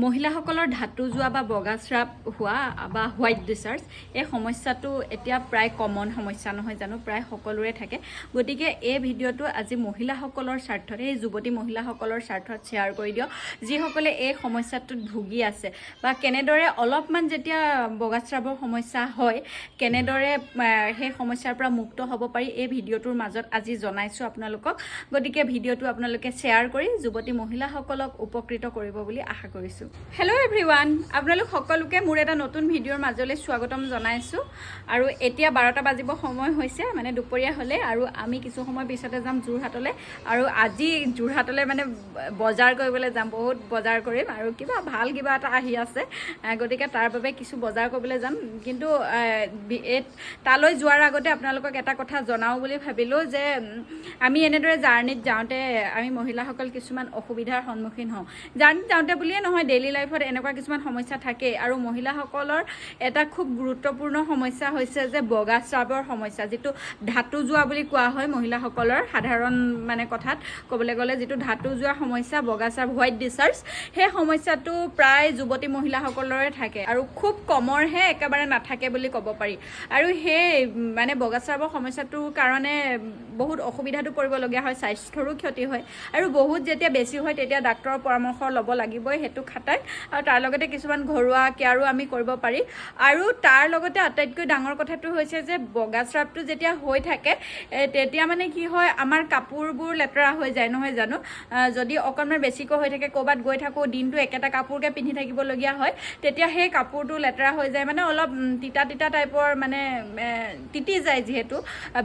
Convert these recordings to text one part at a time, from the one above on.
মহিলাসকলৰ ধাতু যোৱা বা বগা স্ৰাৱ হোৱা বা হোৱাইট ডিচাৰ্জ এই সমস্যাটো এতিয়া প্ৰায় কমন সমস্যা নহয় জানো, প্ৰায় সকলোৰে থাকে। গতিকে এই ভিডিঅ'টো আজি মহিলাসকলৰ স্বাৰ্থত, এই যুৱতী মহিলাসকলৰ স্বাৰ্থত শ্বেয়াৰ কৰি দিয়ক, যিসকলে এই সমস্যাটোত ভুগি আছে বা কেনেদৰে অলপমান যেতিয়া বগা স্ৰাৱৰ সমস্যা হয় কেনেদৰে সেই সমস্যাৰ পৰা মুক্ত হ'ব পাৰি এই ভিডিঅ'টোৰ মাজত আজি জনাইছোঁ আপোনালোকক। গতিকে ভিডিঅ'টো আপোনালোকে শ্বেয়াৰ কৰি যুৱতী মহিলাসকলক উপকৃত কৰিব বুলি আশা কৰিছোঁ। হেল্ল' এভৰিৱান, আপোনালোক সকলোকে মোৰ এটা নতুন ভিডিঅ'ৰ মাজলৈ স্বাগতম জনাইছোঁ। আৰু এতিয়া 12টা বাজিব সময় হৈছে, মানে দুপৰীয়া হ'লে, আৰু আমি কিছু সময় পিছতে যাম যোৰহাটলৈ। আৰু আজি যোৰহাটলৈ মানে বজাৰ কৰিবলৈ যাম, বহুত বজাৰ কৰিম আৰু ভাল কিবা এটা আহি আছে, গতিকে তাৰ বাবে কিছু বজাৰ কৰিবলৈ যাম। কিন্তু তালৈ যোৱাৰ আগতে আপোনালোকক এটা কথা জনাওঁ বুলি ভাবিলোঁ যে আমি এনেদৰে জাৰ্ণিত যাওঁতে আমি মহিলাসকল কিছুমান অসুবিধাৰ সন্মুখীন হওঁ। জাৰ্ণিত যাওঁতে বুলিয়ে নহয়, ডেইলি লাইফত এনেকুৱা কিছুমান সমস্যা থাকেই। আৰু মহিলাসকলৰ এটা খুব গুৰুত্বপূৰ্ণ সমস্যা হৈছে যে বগা স্ৰাৱৰ সমস্যা, যিটো ধাতু যোৱা বুলি কোৱা হয় মহিলাসকলৰ সাধাৰণ মানে কথাত ক'বলৈ গ'লে, যিটো ধাতু যোৱা সমস্যা, বগা স্ৰাৱ, হোৱাইট ডিচাৰ্জ, সেই সমস্যাটো প্ৰায় যুৱতী মহিলাসকলৰে থাকে আৰু খুব কমৰহে একেবাৰে নাথাকে বুলি ক'ব পাৰি। আৰু সেই মানে বগা স্ৰাৱৰ সমস্যাটোৰ কাৰণে বহুত অসুবিধাটো পৰিবলগীয়া হয়, স্বাস্থ্যৰো ক্ষতি হয়। আৰু বহুত যেতিয়া বেছি হয় তেতিয়া ডাক্তৰৰ পৰামৰ্শ ল'ব লাগিবই সেইটো খাটাই। আৰু তাৰ লগতে কিছুমান ঘৰুৱা কেয়াৰো আমি কৰিব পাৰি। আৰু তাৰ লগতে আটাইতকৈ ডাঙৰ কথাটো হৈছে যে বগা স্ৰাৱটো যেতিয়া হৈ থাকে তেতিয়া মানে কি হয়, আমাৰ কাপোৰবোৰ লেতেৰা হৈ যায় নহয় জানো। যদি অকণমান বেছিকৈ হৈ থাকে, ক'ৰবাত গৈ থাকোঁ দিনটো একেটা কাপোৰকে পিন্ধি থাকিবলগীয়া হয়, তেতিয়া সেই কাপোৰটো লেতেৰা হৈ যায়, মানে অলপ তিতা তিতা টাইপৰ, মানে তিতি যায়, যিহেতু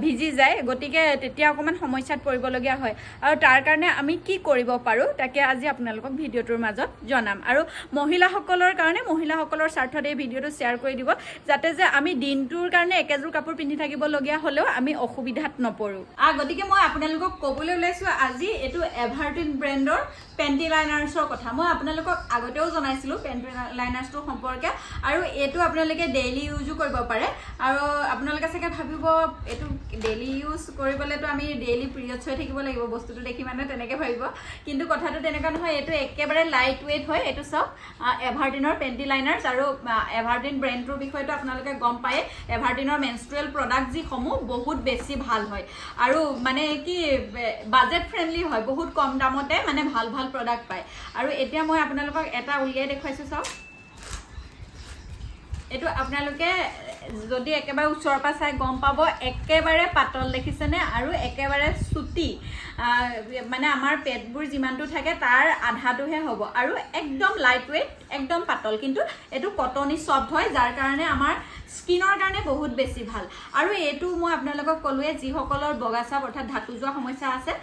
ভিজি যায়, গতিকে তেতিয়া অকণমান সমস্যাত পৰিবলগীয়া হয়। আৰু তাৰ কাৰণে আমি কি কৰিব পাৰোঁ তাকে আজি আপোনালোকক ভিডিঅ'টোৰ মাজত জনাম। আৰু মহিলাসকলৰ কাৰণে, মহিলাসকলৰ স্বাৰ্থত এই ভিডিঅ'টো শ্বেয়াৰ কৰি দিব, যাতে যে আমি দিনটোৰ কাৰণে একেযোৰ কাপোৰ পিন্ধি থাকিবলগীয়া হ'লেও আমি অসুবিধাত নপৰোঁ। গতিকে মই আপোনালোকক ক'বলৈ ওলাইছোঁ আজি এইটো এভাৰটিন ব্ৰেণ্ডৰ পেণ্টি লাইনাৰ্ছৰ কথা। মই আপোনালোকক আগতেও জনাইছিলোঁ পেণ্টি লাইনাৰ্ছটোৰ সম্পৰ্কে। আৰু এইটো আপোনালোকে ডেইলি ইউজো কৰিব পাৰে। আৰু আপোনালোকে চাগে ভাবিব এইটো ডেইলি ইউজ কৰিবলৈতো আমি ডেইলি পিৰিয়ডছ হৈ থাকিব লাগিব, বস্তুটো দেখি মানে তেনেকৈ ভাবিব, কিন্তু কথাটো তেনেকুৱা নহয়। এইটো একেবাৰে লাইট ৱেইট হয়। এইটো চাওক, এভাৰটিনৰ পেণ্টি লাইনাৰ্ছ। আৰু এভাৰটিন ব্ৰেণ্ডটোৰ বিষয়টো আপোনালোকে গম পায়ে, এভাৰটিনৰ মেনষ্ট্ৰুৱেল প্ৰডাক্ট যিসমূহ বহুত বেছি ভাল হয় আৰু মানে কি বাজেট ফ্ৰেণ্ডলি হয়, বহুত কম দামতে মানে ভাল ভাল প্ৰডাক্ট পায়। আৰু এতিয়া মই আপোনালোকক এটা উলিয়াই দেখুৱাইছোঁ, চাওক। এইটো আপোনালোকে যদি একেবাৰে ওচৰৰ পৰা চাই গম পাব, একেবাৰে পাতল, দেখিছেনে? আৰু একেবাৰে চুটি, মানে আমাৰ পেটবোৰ যিমানটো থাকে তাৰ আধাটোহে হ'ব। আৰু একদম লাইট ৱেইট, একদম পাতল, কিন্তু এইটো কটনী চফ্ট হয়, যাৰ কাৰণে আমাৰ স্কিনৰ কাৰণে বহুত বেছি ভাল। আৰু এইটো মই আপোনালোকক ক'লোৱে, যিসকলৰ বগা স্ৰাৱ অৰ্থাৎ ধাতু যোৱা সমস্যা আছে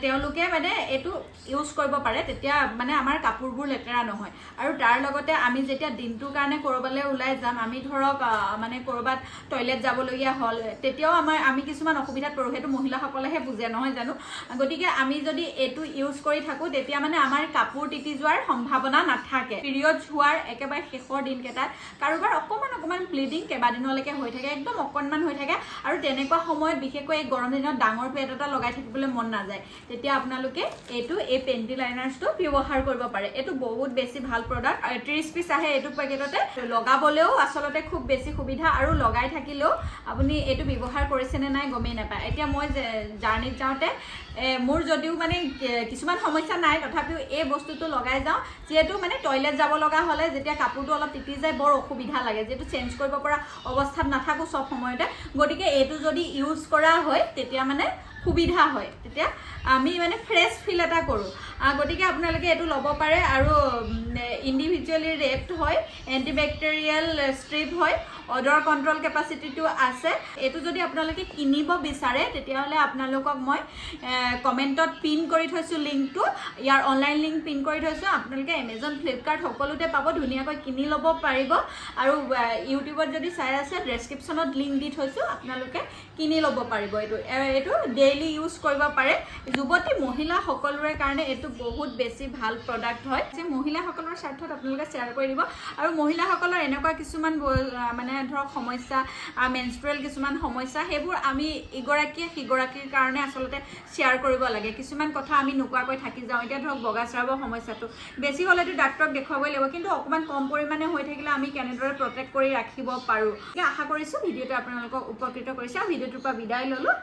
তেওঁলোকে মানে এইটো ইউজ কৰিব পাৰে, তেতিয়া মানে আমাৰ কাপোৰবোৰ লেতেৰা নহয়। আৰু তাৰ লগতে আমি যেতিয়া দিনটোৰ কাৰণে ক'ৰবালৈ ওলাই যাম, আমি ধৰক মানে ক'ৰবাত টয়লেট যাবলগীয়া হ'ল, তেতিয়াও আমি কিছুমান অসুবিধাত পৰোঁ, সেইটো মহিলাসকলেহে বুজে নহয় জানো। গতিকে আমি যদি এইটো ইউজ কৰি থাকোঁ তেতিয়া মানে আমাৰ কাপোৰ তিতি যোৱাৰ সম্ভাৱনা নাথাকে। পিৰিয়ডছ হোৱাৰ একেবাৰে শেষৰ দিনকেইটাত কাৰোবাৰ অকণমান ব্লিডিং কেইবাদিনলৈকে হৈ থাকে, একদম অকণমান হৈ থাকে, আৰু তেনেকুৱা সময়ত বিশেষকৈ এই গৰম দিনত ডাঙৰ পেড এটা লগাই থাকিবলৈ মন নাযায়, তেতিয়া আপোনালোকে এই পেণ্টি লাইনাৰ্ছটো ব্যৱহাৰ কৰিব পাৰে। এইটো বহুত বেছি ভাল প্ৰডাক্ট। 30 পিচ আহে এইটো পেকেটতে। লগাবলৈও আচলতে খুব বেছি সুবিধা, আৰু লগাই থাকিলেও আপুনি এইটো ব্যৱহাৰ কৰিছেনে নাই গমেই নাপায়। এতিয়া মই জাৰ্ণিত যাওঁতে মোৰ যদিও মানে কিছুমান সমস্যা নাই, তথাপিও এই বস্তুটো লগাই যাওঁ, যিহেতু মানে টয়লেট যাব লগা হ'লে যেতিয়া কাপোৰটো অলপ তিতি যায় বৰ অসুবিধা লাগে, যিহেতু চেঞ্জ কৰিব পৰা অৱস্থাত নাথাকোঁ চব সময়তে। গতিকে এইটো যদি ইউজ কৰা হয় তেতিয়া মানে সুবিধা হয়, তেতিয়া আমি মানে ফ্ৰেছ ফিল এটা কৰোঁ। গতিকে আপোনালোকে এইটো ল'ব পাৰে। আৰু ইণ্ডিভিজুৱেলি ৰেপড হয়, এণ্টিবেক্টেৰিয়েল ষ্ট্ৰিপ হয়, অডৰ কণ্ট্ৰল কেপাচিটিটো আছে। এইটো যদি আপোনালোকে কিনিব বিচাৰে তেতিয়াহ'লে আপোনালোকক মই কমেণ্টত পিন কৰি থৈছোঁ লিংকটো, ইয়াৰ অনলাইন লিংক পিন কৰি থৈছোঁ। আপোনালোকে এমেজন, ফ্লিপকাৰ্ট সকলোতে পাব, ধুনীয়াকৈ কিনি ল'ব পাৰিব। আৰু ইউটিউবত যদি চাই আছে ডেছক্ৰিপশ্যনত লিংক দি থৈছোঁ, আপোনালোকে কিনি ল'ব পাৰিব। এইটো ডেইলি ইউজ কৰিব পাৰে। যুৱতী মহিলা সকলোৰে কাৰণে এইটো বহুত বেছি ভাল প্ৰডাক্ট হয়, যে মহিলাসকলৰ স্বাৰ্থত আপোনালোকে শ্বেয়াৰ কৰি দিব। আৰু মহিলাসকলৰ এনেকুৱা কিছুমান মানে ধৰক সমস্যা মেনষ্ট্ৰুৱেল কিছুমান সমস্যা সেইবোৰ আমি ইগৰাকীয়ে সিগৰাকীৰ কাৰণে আচলতে শ্বেয়াৰ কৰিব লাগে কিছুমান কথা আমি নোকোৱাকৈ থাকি যাওঁ এতিয়া ধৰক বগাস্ৰাৱৰ সমস্যাটো বেছি হ'লেতো ডাক্তৰক দেখুৱাবই লাগিব কিন্তু অকণমান কম পৰিমাণে হৈ থাকিলে আমি কেনেদৰে প্ৰটেক্ট কৰি ৰাখিব পাৰোঁ আশা কৰিছোঁ ভিডিঅ'টো আপোনালোকক উপকৃত কৰিছে আৰু ভিডিঅ'টোৰ পৰা বিদায় ল'লোঁ